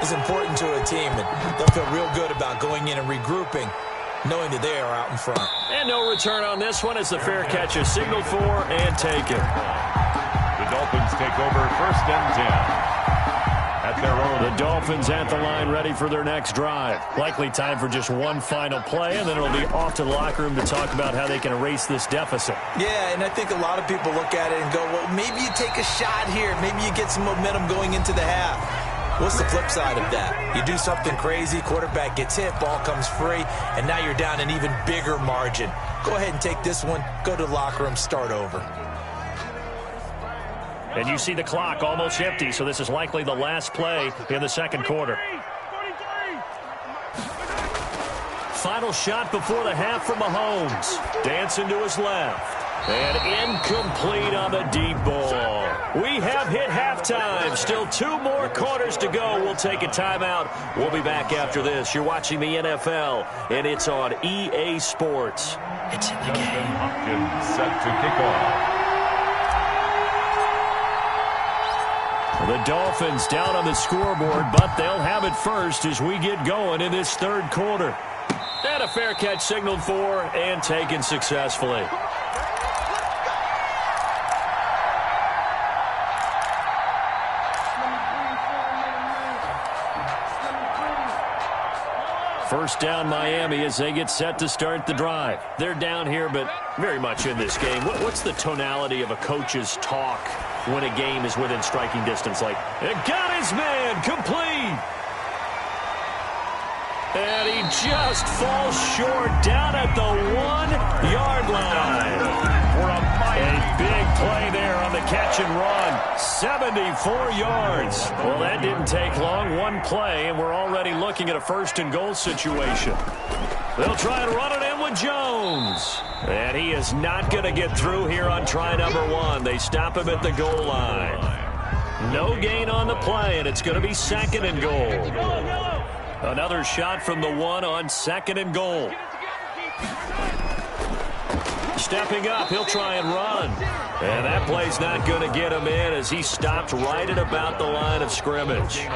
is important to a team, and they'll feel real good about going in and regrouping, knowing that they are out in front. And no return on this one as the fair catch is signaled for and taken. The Dolphins take over 1st and 10. At their own. The Dolphins at the line ready for their next drive. Likely time for just one final play, and then it'll be off to the locker room to talk about how they can erase this deficit. Yeah, and I think a lot of people look at it and go, well, maybe you take a shot here. Maybe you get some momentum going into the half. What's the flip side of that? You do something crazy, quarterback gets hit, ball comes free, and now you're down an even bigger margin. Go ahead and take this one, go to the locker room, start over. And you see the clock almost empty, so this is likely the last play in the second quarter. Final shot before the half from Mahomes. Dancing to his left. And incomplete on the deep ball. We have hit halftime. Still 2 more quarters to go. We'll take a timeout. We'll be back after this. You're watching the NFL, and it's on EA Sports. It's in the game. Hopkins set to kick off. The Dolphins down on the scoreboard, but they'll have it first as we get going in this third quarter. And a fair catch signaled for and taken successfully. First down Miami as they get set to start the drive. They're down here, but very much in this game. What's the tonality of a coach's talk when a game is within striking distance? Like, it got his man, complete. And he just falls short down at the 1-yard line. For a big play there on the catch and run. 74 yards. Well, that didn't take long. One play, and we're already looking at a 1st and goal situation. They'll try and run it in with Jones. And he is not going to get through here on try number 1. They stop him at the goal line. No gain on the play, and it's going to be 2nd and goal. Another shot from the 1 on 2nd and goal. Stepping up, he'll try and run. And that play's not going to get him in as he stopped right at about the line of scrimmage.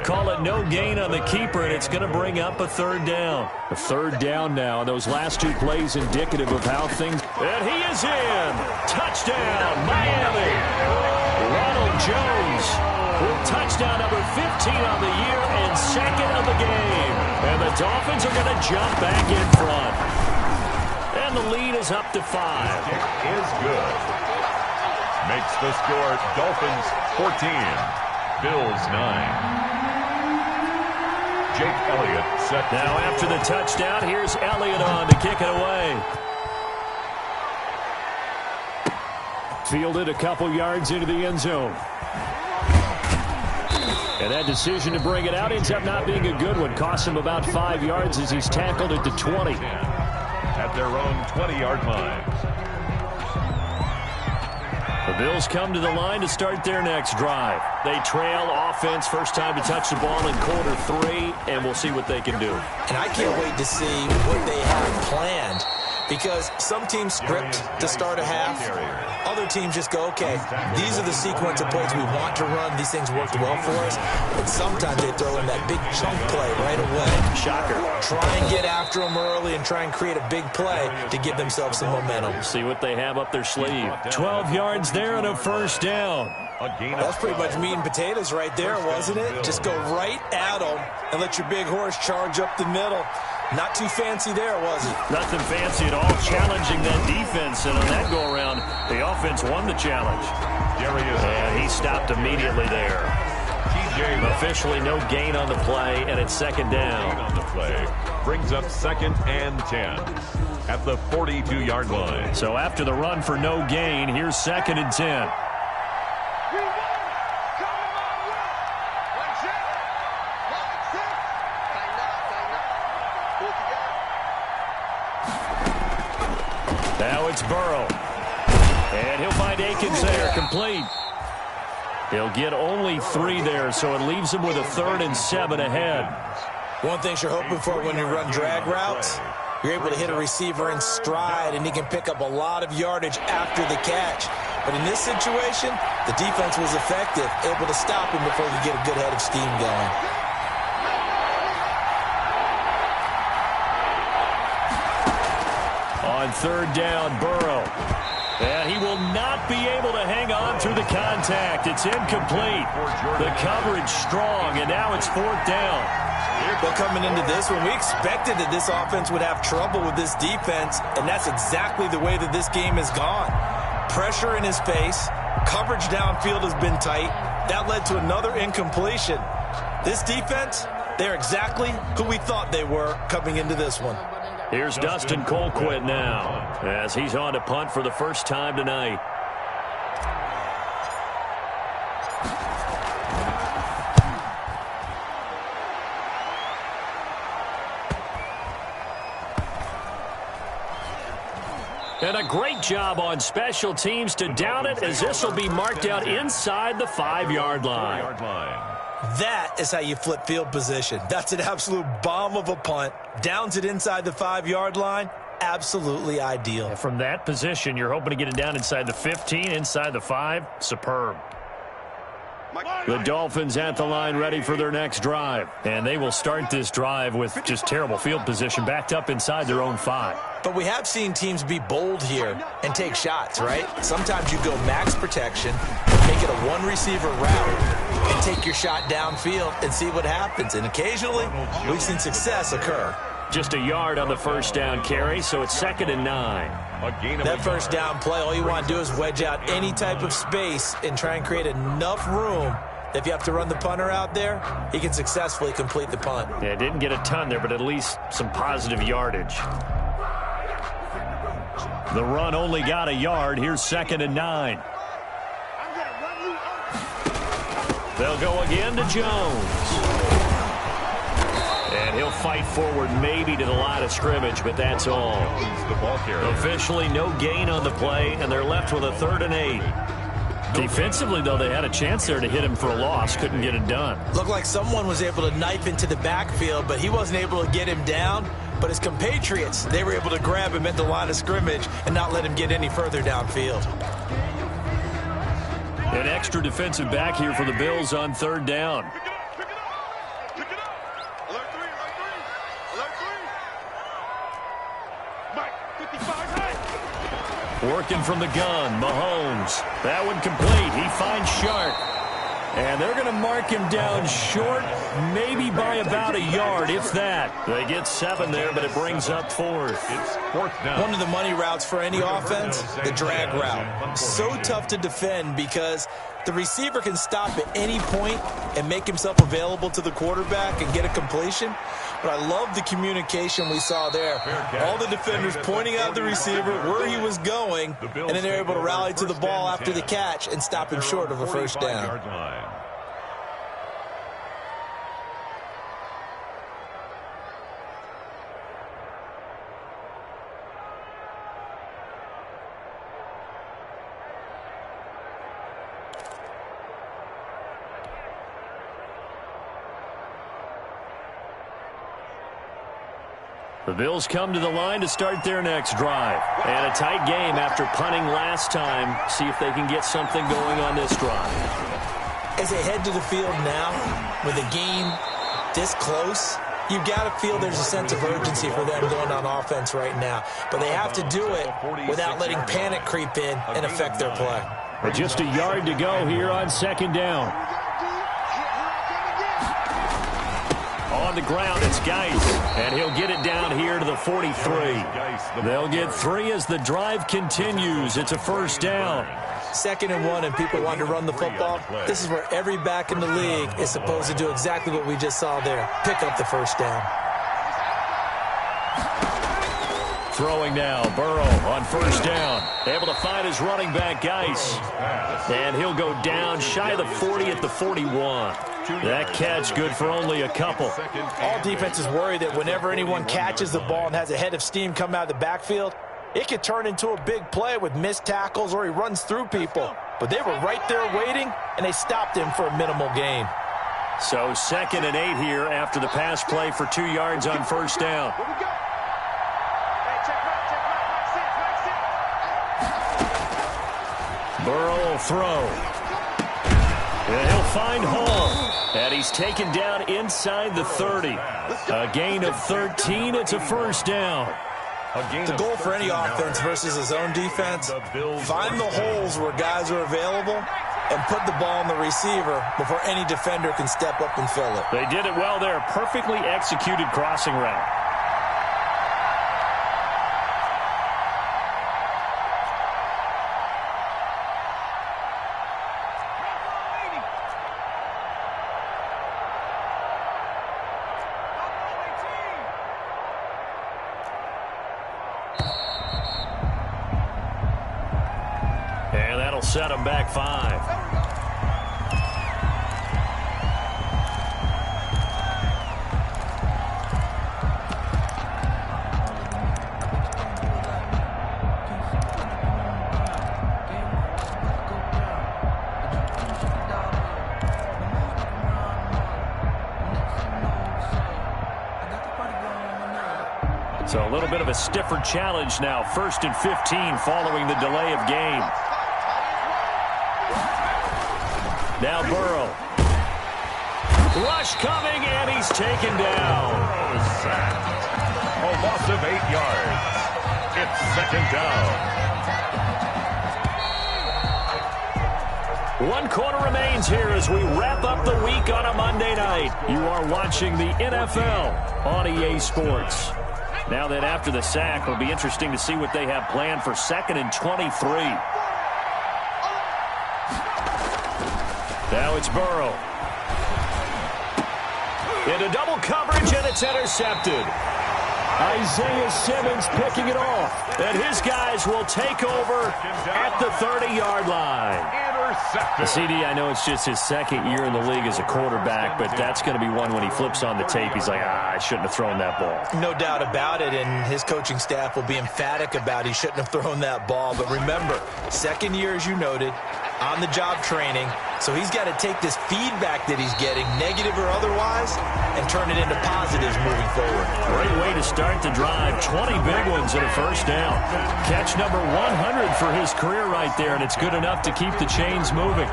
Call it no gain on the keeper, and it's going to bring up a 3rd down. A 3rd down now, and those last 2 plays indicative of how things... And he is in! Touchdown, Miami! Ronald Jones with touchdown number 15 on the year and 2nd of the game. And the Dolphins are going to jump back in front. And the lead is up to 5. Kick is good. Makes the score Dolphins 14, Bills 9. Jake Elliott set. Now after the touchdown, here's Elliott on to kick it away. Fielded a couple yards into the end zone. And that decision to bring it out ends up not being a good one. Costs him about 5 yards as he's tackled at the 20. At their own 20-yard line. The Bills come to the line to start their next drive. They trail offense, first time to touch the ball in quarter 3, and we'll see what they can do. And I can't wait to see what they have planned, because some teams script to start a half. Other teams just go, okay, these are the sequence of plays we want to run. These things worked well for us. But sometimes they throw in that big chunk play right away. Shocker. Try and get after them early and try and create a big play to give themselves some momentum. See what they have up their sleeve. 12 yards there and a 1st down. That's pretty much meat and potatoes right there, wasn't it? Just go right at them and let your big horse charge up the middle. Not too fancy there, was it? Nothing fancy at all. Challenging that defense, and on that go-around, the offense won the challenge. And he stopped immediately there. Officially no gain on the play, and it's 2nd down. On the play brings up 2nd and 10 at the 42-yard line. So after the run for no gain, here's 2nd and 10. Now it's Burrow. And he'll find Akins there, complete. He'll get only 3 there, so it leaves him with a 3rd and 7 ahead. One thing you're hoping for when you run drag routes, you're able to hit a receiver in stride, and he can pick up a lot of yardage after the catch. But in this situation, the defense was effective, able to stop him before he get a good head of steam going. On third down, Burrow. And he will not be able to hang on through the contact. It's incomplete. The coverage strong, and now it's fourth down. Well, coming into this one, we expected that this offense would have trouble with this defense, and that's exactly the way that this game has gone. Pressure in his face. Coverage downfield has been tight. That led to another incompletion. This defense, they're exactly who we thought they were coming into this one. Here's Dustin Colquitt now as he's on to punt for the first time tonight. And a great job on special teams to down it, as this will be marked out inside the 5-yard line. That is how you flip field position. That's an absolute bomb of a punt. Downs it inside the 5-yard line. Absolutely ideal. And from that position, you're hoping to get it down inside the 15, inside the 5. Superb. The Dolphins at the line ready for their next drive. And they will start this drive with just terrible field position backed up inside their own 5. But we have seen teams be bold here and take shots, right? Sometimes you go max protection, make it a one-receiver route, and take your shot downfield and see what happens. And occasionally, we've seen success occur. Just a yard on the first down carry, so it's 2nd and 9. That first down play, all you want to do is wedge out any type of space and try and create enough room that if you have to run the punter out there, he can successfully complete the punt. Yeah, didn't get a ton there, but at least some positive yardage. The run only got a yard. Here's 2nd and 9. They'll go again to Jones. And he'll fight forward maybe to the line of scrimmage, but that's all. Officially no gain on the play, and they're left with a 3rd and 8. Defensively, though, they had a chance there to hit him for a loss. Couldn't get it done. Looked like someone was able to knife into the backfield, but he wasn't able to get him down. But his compatriots, they were able to grab him at the line of scrimmage and not let him get any further downfield. An extra defensive back here for the Bills on 3rd down. Working from the gun, Mahomes. That one complete. He finds Shark. And they're going to mark him down short, maybe by about a yard, if that. They get 7 there, but it brings up 4th. It's 4th down. One of the money routes for any offense, the drag route. So tough to defend because the receiver can stop at any point and make himself available to the quarterback and get a completion. But I love the communication we saw there. All the defenders pointing out the receiver where he was going, and then they're able to rally to the ball after the catch and stop him short of a first down. The Bills come to the line to start their next drive. And a tight game after punting last time. See if they can get something going on this drive. As they head to the field now, with a game this close, you've got to feel there's a sense of urgency for them going on offense right now. But they have to do it without letting panic creep in and affect their play. But just a yard to go here on 2nd down. On the ground, it's Geis, and he'll get it down here to the 43. They'll get 3 as the drive continues. It's a first down. 2nd and 1, and people want to run the football. This is where every back in the league is supposed to do exactly what we just saw there. Pick up the first down. Throwing now, Burrow on first down. Able to find his running back, Geis. And he'll go down shy of the 40 at the 41. That catch good for only a couple. All defenses worry that whenever anyone catches the ball and has a head of steam come out of the backfield, it could turn into a big play with missed tackles or he runs through people. But they were right there waiting, and they stopped him for a minimal gain. So 2nd and 8 here after the pass play for 2 yards on first down. Burrow will throw. And he'll find Hall. And he's taken down inside the 30. A gain of 13. It's a first down. The goal for any offense versus his own defense, find the holes where guys are available and put the ball on the receiver before any defender can step up and fill it. They did it well there. Perfectly executed crossing route. And that'll set him back 5. So a little bit of a stiffer challenge now. 1st and 15 following the delay of game. Now Burrow. Rush coming, and he's taken down. A loss of 8 yards. It's 2nd down. 1 quarter remains here as we wrap up the week on a Monday night. You are watching the NFL on EA Sports. Now then, after the sack, it'll be interesting to see what they have planned for 2nd and 23. Now it's Burrow. Into double coverage, and it's intercepted. Isaiah Simmons picking it off. And his guys will take over at the 30-yard line. The CD, I know it's just his 2nd year in the league as a quarterback, but that's going to be one when he flips on the tape. He's like, I shouldn't have thrown that ball. No doubt about it, and his coaching staff will be emphatic about he shouldn't have thrown that ball. But remember, 2nd year, as you noted, on-the-job training. So he's got to take this feedback that he's getting, negative or otherwise, and turn it into positives moving forward. Great way to start the drive. 20 big ones and a 1st down. Catch number 100 for his career right there, and it's good enough to keep the chains moving.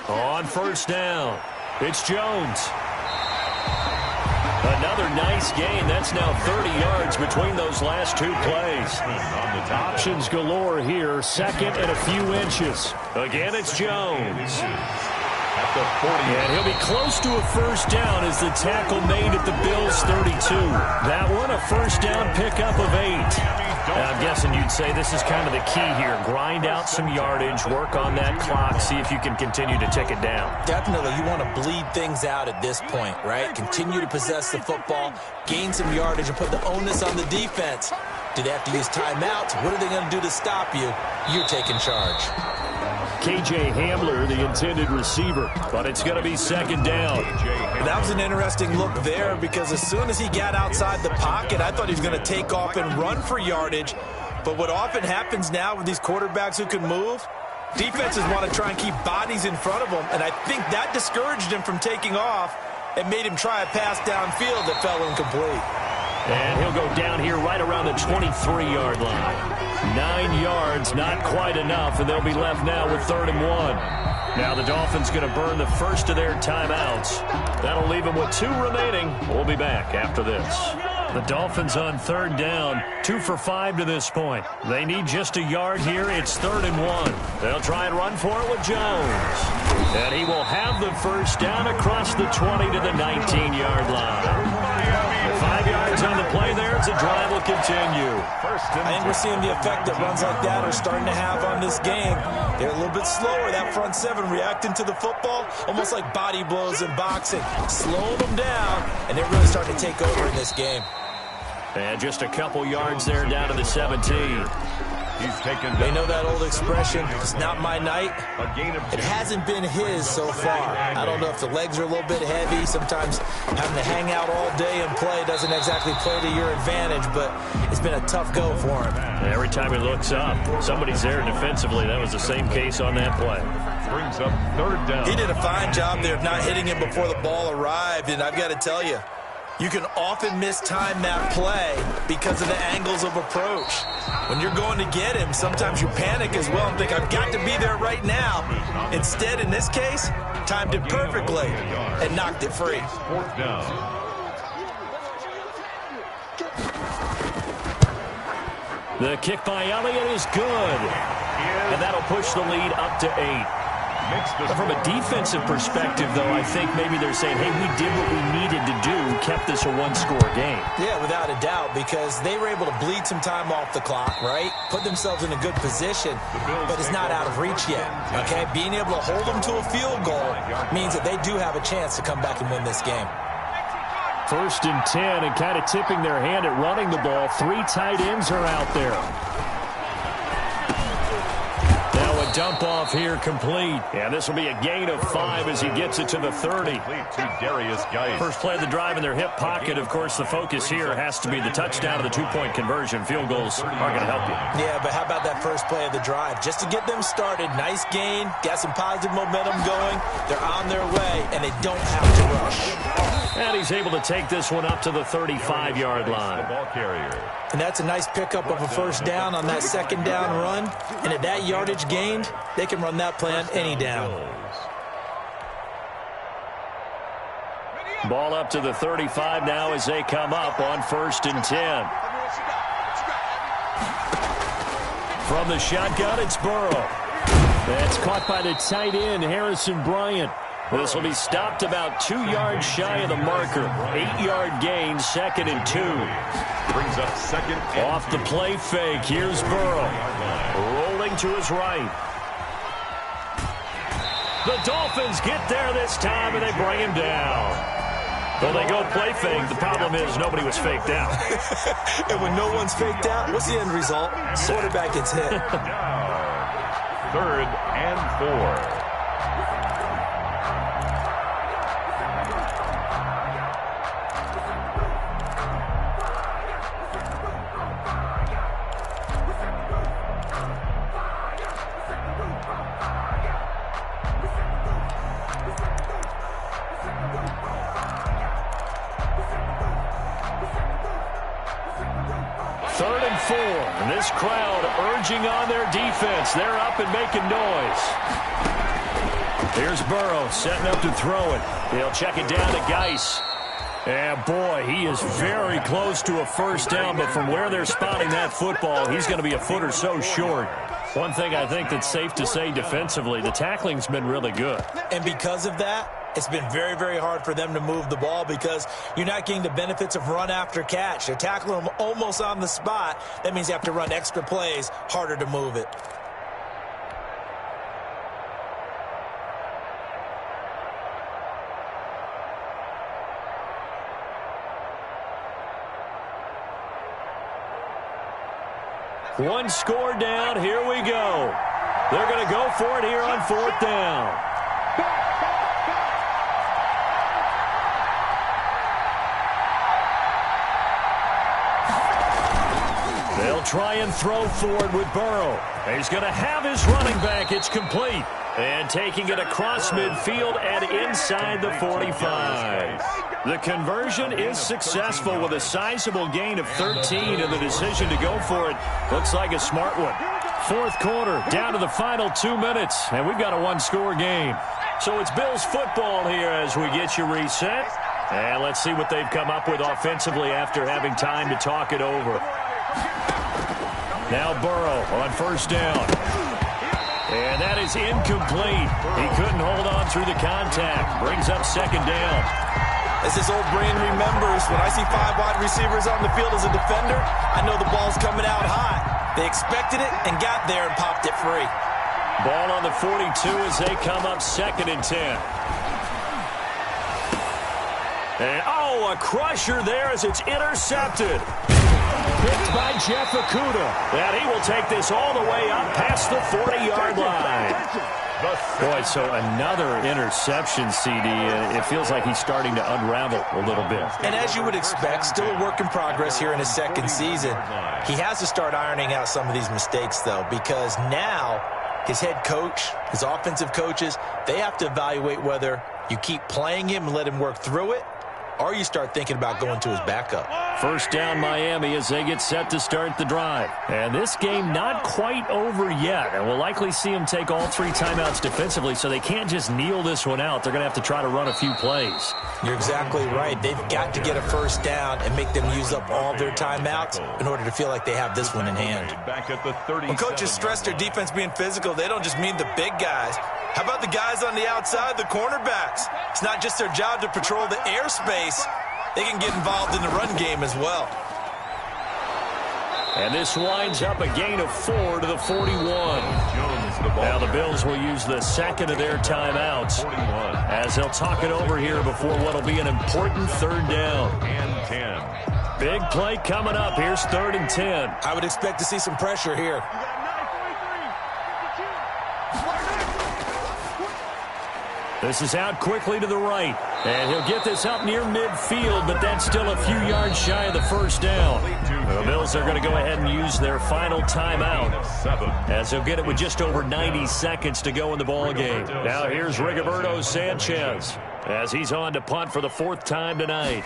On 1st down, it's Jones. Another nice gain. That's now 30 yards between those last 2 plays. Options galore here. 2nd and a few inches. Again, it's Jones. At the 40. And he'll be close to a 1st down as the tackle made at the Bills' 32. That one, a 1st down pickup of 8. I'm guessing you'd say this is kind of the key here. Grind out some yardage, work on that clock, see if you can continue to tick it down. Definitely. You want to bleed things out at this point, right? Continue to possess the football, gain some yardage, and put the onus on the defense. Do they have to use timeouts? What are they going to do to stop you? You're taking charge. KJ Hamler, the intended receiver, but it's going to be 2nd down. That was an interesting look there because as soon as he got outside the pocket, I thought he was going to take off and run for yardage. But what often happens now with these quarterbacks who can move, defenses want to try and keep bodies in front of them, and I think that discouraged him from taking off and made him try a pass downfield that fell incomplete. And he'll go down here right around the 23-yard line. 9 yards, not quite enough, and they'll be left now with 3rd and 1. Now the Dolphins going to burn the first of their timeouts. That'll leave them with 2 remaining. We'll be back after this. The Dolphins on 3rd down, 2 for 5 to this point. They need just a yard here. It's 3rd and 1. They'll try and run for it with Jones. And he will have the 1st down across the 20 to the 19-yard line. 5 yards on the play there as the drive will continue. I think we're seeing the effect that runs like that are starting to have on this game. They're a little bit slower, that front 7, reacting to the football, almost like body blows in boxing, slowing them down, and they're really starting to take over in this game. And just a couple yards there down to the 17. He's taken. They know that old expression, it's not my night. It hasn't been his so far. I don't know if the legs are a little bit heavy. Sometimes having to hang out all day and play doesn't exactly play to your advantage, but it's been a tough go for him. Every time he looks up, somebody's there defensively. That was the same case on that play. Brings up 3rd down. He did a fine job there of not hitting him before the ball arrived, and I've got to tell you, You can often mistime that play because of the angles of approach. When you're going to get him, sometimes you panic as well and think, I've got to be there right now. Instead, in this case, timed it perfectly and knocked it free. Fourth down. The kick by Elliott is good. And that'll push the lead up to 8. From a defensive perspective, though, I think maybe they're saying, hey, we did what we needed to do, kept this a one-score game. Yeah, without a doubt, because they were able to bleed some time off the clock, right? Put themselves in a good position, but it's not out of reach yet, okay? Being able to hold them to a field goal means that they do have a chance to come back and win this game. 1st and 10, and kind of tipping their hand at running the ball. 3 tight ends are out there. Dump off here complete. And this will be a gain of 5 as he gets it to the 30. First play of the drive in their hip pocket. Of course, the focus here has to be the touchdown of the 2-point conversion. Field goals aren't going to help you. Yeah, but how about that first play of the drive? Just to get them started, nice gain, got some positive momentum going. They're on their way, and they don't have to rush. And he's able to take this one up to the 35-yard line. The ball carrier. And that's a nice pickup of a first down on that second down run. And at that yardage gained, they can run that play on any down. Ball up to the 35 now as they come up on 1st and 10. From the shotgun, it's Burrow. That's caught by the tight end, Harrison Bryant. This will be stopped about 2 yards shy of the marker. 8-yard gain, 2nd and 2. Brings up 2nd and off the play fake. Here's Burrow. Rolling to his right. The Dolphins get there this time, and they bring him down. Well, they go play fake. The problem is nobody was faked out. And when no one's faked out, what's the end result? Quarterback gets hit. 3rd and 4. And this crowd urging on their defense. They're up and making noise. Here's Burrow setting up to throw it. He'll check it down to Geis. And boy, he is very close to a first down, but from where they're spotting that football, he's going to be a foot or so short. One thing I think that's safe to say defensively, the tackling's been really good. And because of that, it's been very, very hard for them to move the ball because you're not getting the benefits of run after catch. They're tackling them almost on the spot. That means you have to run extra plays, harder to move it. One score down. Here we go. They're going to go for it here on 4th down. They'll try and throw forward with Burrow. He's going to have his running back. It's complete. And taking it across midfield and inside the 45. The conversion is successful with a sizable gain of 13, and the decision to go for it looks like a smart one. 4th quarter, down to the final 2 minutes, and we've got a one-score game. So it's Bills football here as we get you reset. And let's see what they've come up with offensively after having time to talk it over. Now Burrow on 1st down. And that is incomplete. He couldn't hold on through the contact. Brings up 2nd down. As this old brain remembers, when I see 5 wide receivers on the field as a defender, I know the ball's coming out high. They expected it and got there and popped it free. Ball on the 42 as they come up 2nd and 10. And, a crusher there as it's intercepted. Picked by Jeff Okudah. And he will take this all the way up past the 40-yard line. Boy, so another interception, CD. It feels like he's starting to unravel a little bit. And as you would expect, still a work in progress here in his 2nd season. He has to start ironing out some of these mistakes, though, because now his head coach, his offensive coaches, they have to evaluate whether you keep playing him and let him work through it, or you start thinking about going to his backup. First down Miami as they get set to start the drive. And this game not quite over yet. And we'll likely see them take all 3 timeouts defensively, so they can't just kneel this one out. They're going to have to try to run a few plays. You're exactly right. They've got to get a first down and make them use up all their timeouts in order to feel like they have this one in hand. Back at the 37. When coaches stress their defense being physical, they don't just mean the big guys. How about the guys on the outside, the cornerbacks? It's not just their job to patrol the airspace. They can get involved in the run game as well. And this winds up a gain of 4 to the 41. Now the Bills will use the second of their timeouts as they'll talk it over here before what will be an important third down. And 10. Big play coming up. Here's 3rd and 10. I would expect to see some pressure here. This is out quickly to the right. And he'll get this up near midfield, but that's still a few yards shy of the first down. The Bills are going to go ahead and use their final timeout as they'll get it with just over 90 seconds to go in the ball game. Now here's Rigoberto Sanchez as he's on to punt for the 4th time tonight.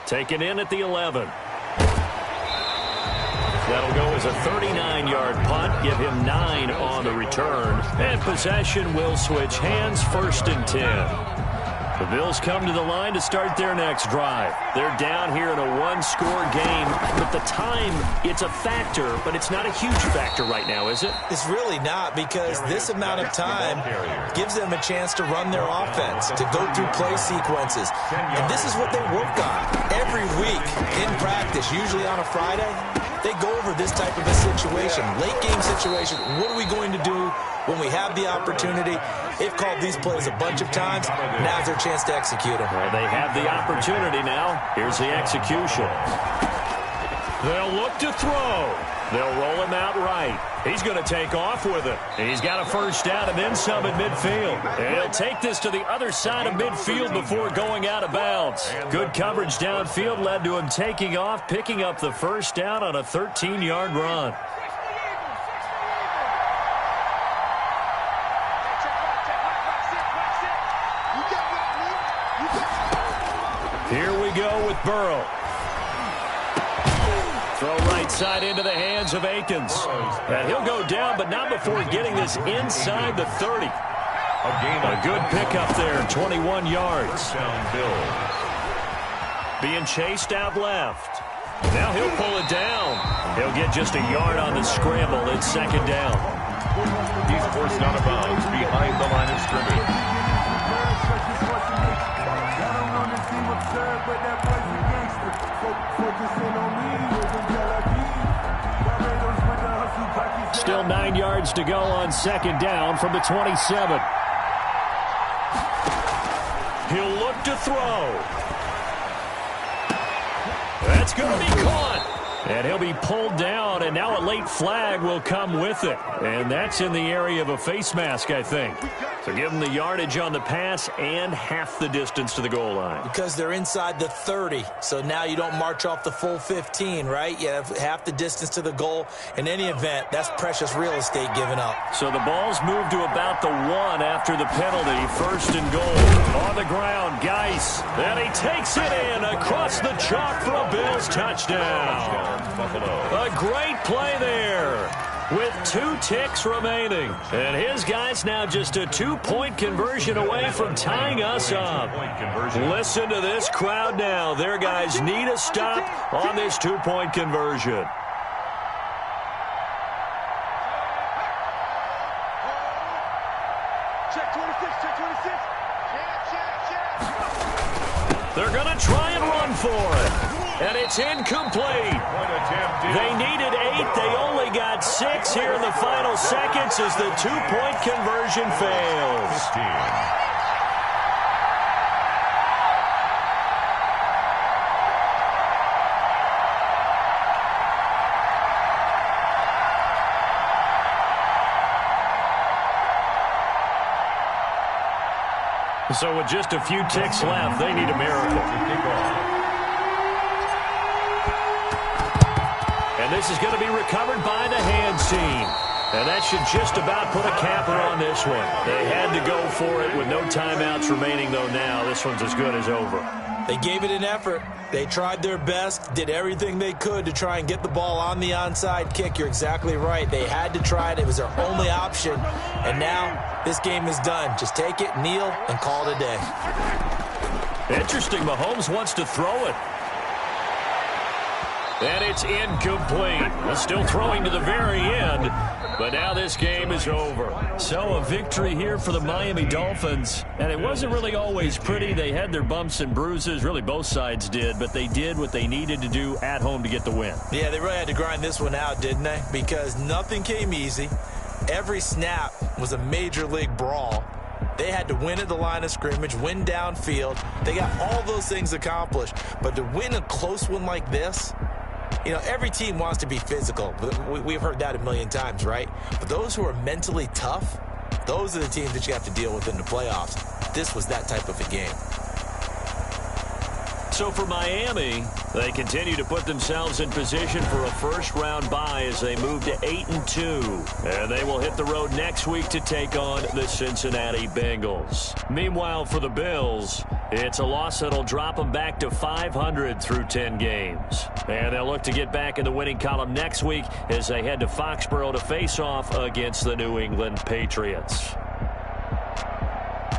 Taken in at the 11. That'll go as a 39-yard punt, give him 9 on the return. And possession will switch hands, 1st and 10. The Bills come to the line to start their next drive. They're down here in a 1-score game, but the time, it's a factor, but it's not a huge factor right now, is it? It's really not, because this amount of time gives them a chance to run their offense, to go through play sequences. And this is what they work on every week in practice, usually on a Friday. They go over this type of a situation, late game situation. What are we going to do when we have the opportunity? They've called these plays a bunch of times. Now's their chance to execute them. Well, they have the opportunity now. Here's the execution. They'll look to throw. They'll roll him out right. He's going to take off with it. He's got a first down and then some at midfield. And he'll take this to the other side of midfield before going out of bounds. Good coverage downfield led to him taking off, picking up the first down on a 13-yard run. Here we go with Burrow. Throw right side into the hands of Akins. And he'll go down, but not before getting this inside the 30. A good pickup there, 21 yards. Being chased out left. Now he'll pull it down. He'll get just a yard on the scramble. It's 2nd down. He's forced out of bounds behind the line of scrimmage. Still 9 yards to go on 2nd down from the 27. He'll look to throw. That's going to be caught. And he'll be pulled down, and now a late flag will come with it. And that's in the area of a face mask, I think. So give them the yardage on the pass and half the distance to the goal line. Because they're inside the 30, so now you don't march off the full 15, right? You have half the distance to the goal. In any event, that's precious real estate given up. So the ball's moved to about the 1 after the penalty. 1st and goal. On the ground, Geis. And he takes it in across the chalk for a Bills touchdown. A great play there with 2 ticks remaining. And his guys now just a 2-point conversion away from tying us up. Listen to this crowd now. Their guys need a stop on this 2-point conversion. They're going to try and run for it. And it's incomplete. They needed 8. They only got 6 here in the final seconds as the 2-point conversion fails. So with just a few ticks left, they need a miracle. And this is going to be recovered by the hands team. And that should just about put a capper on this one. They had to go for it with no timeouts remaining, though now. This one's as good as over. They gave it an effort. They tried their best, did everything they could to try and get the ball on the onside kick. You're exactly right. They had to try it. It was their only option. And now this game is done. Just take it, kneel, and call it a day. Interesting. Mahomes wants to throw it. And it's incomplete. Still throwing to the very end. But now this game is over. So a victory here for the Miami Dolphins. And it wasn't really always pretty. They had their bumps and bruises. Really, both sides did. But they did what they needed to do at home to get the win. Yeah, they really had to grind this one out, didn't they? Because nothing came easy. Every snap was a major league brawl. They had to win at the line of scrimmage, win downfield. They got all those things accomplished. But to win a close one like this, you know, every team wants to be physical. We've heard that a million times, right? But those who are mentally tough, those are the teams that you have to deal with in the playoffs. This was that type of a game. So for Miami, they continue to put themselves in position for a first-round bye as they move to 8-2. And they will hit the road next week to take on the Cincinnati Bengals. Meanwhile, for the Bills, it's a loss that'll drop them back to 500 through 10 games. And they'll look to get back in the winning column next week as they head to Foxborough to face off against the New England Patriots.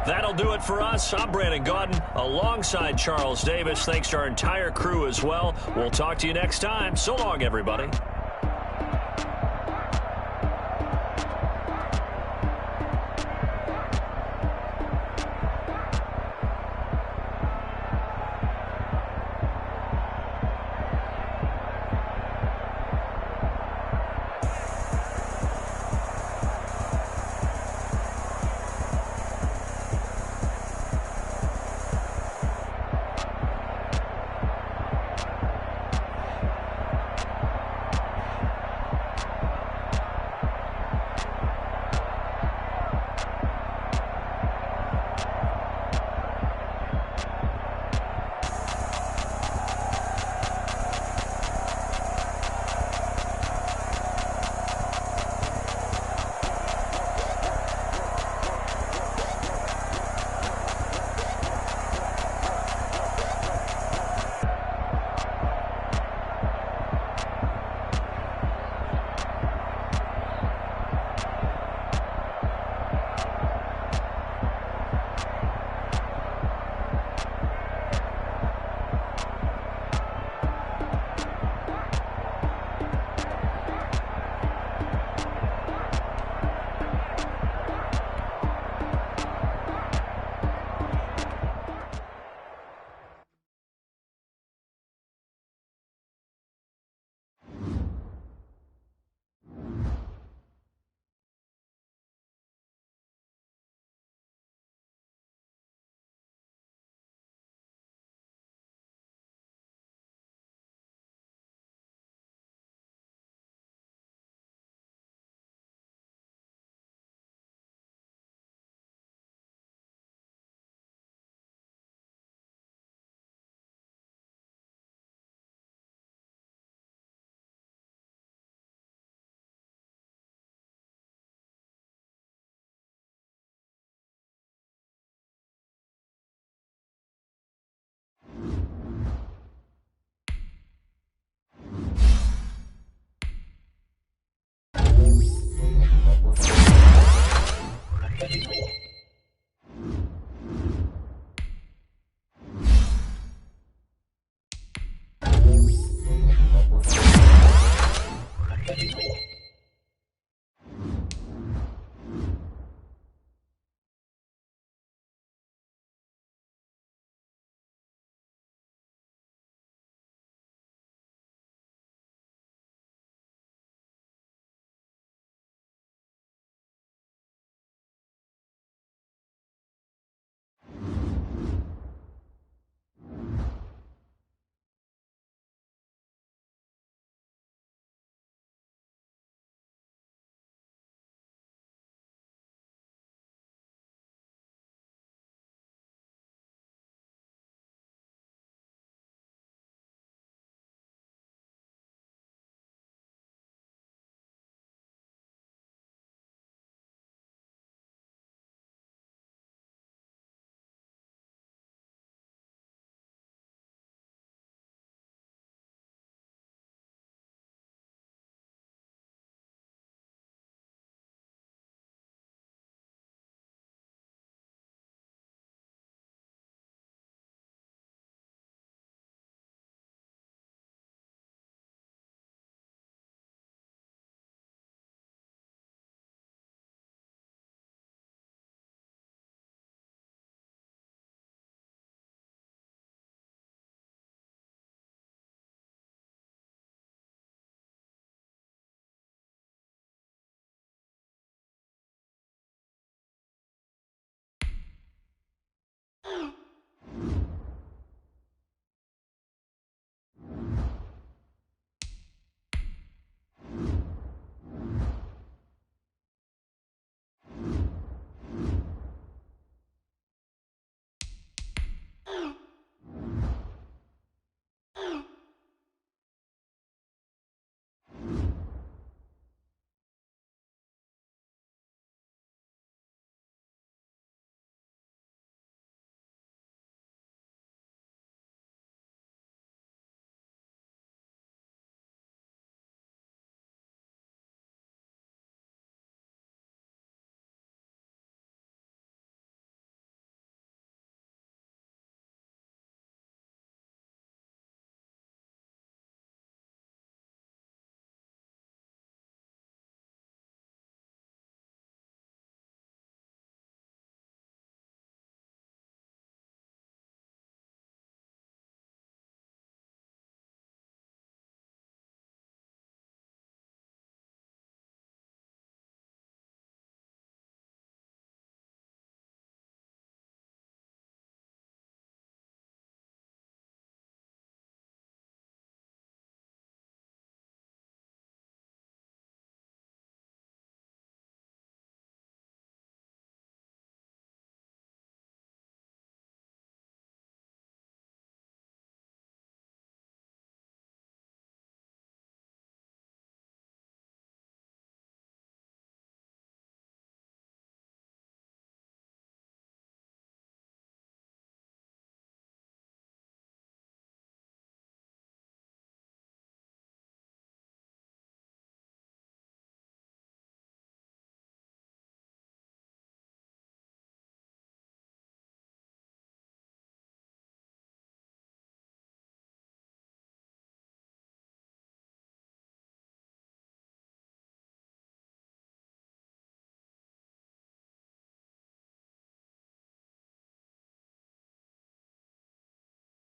That'll do it for us. I'm Brandon Gaudin alongside Charles Davis. Thanks to our entire crew as well. We'll talk to you next time. So long, everybody.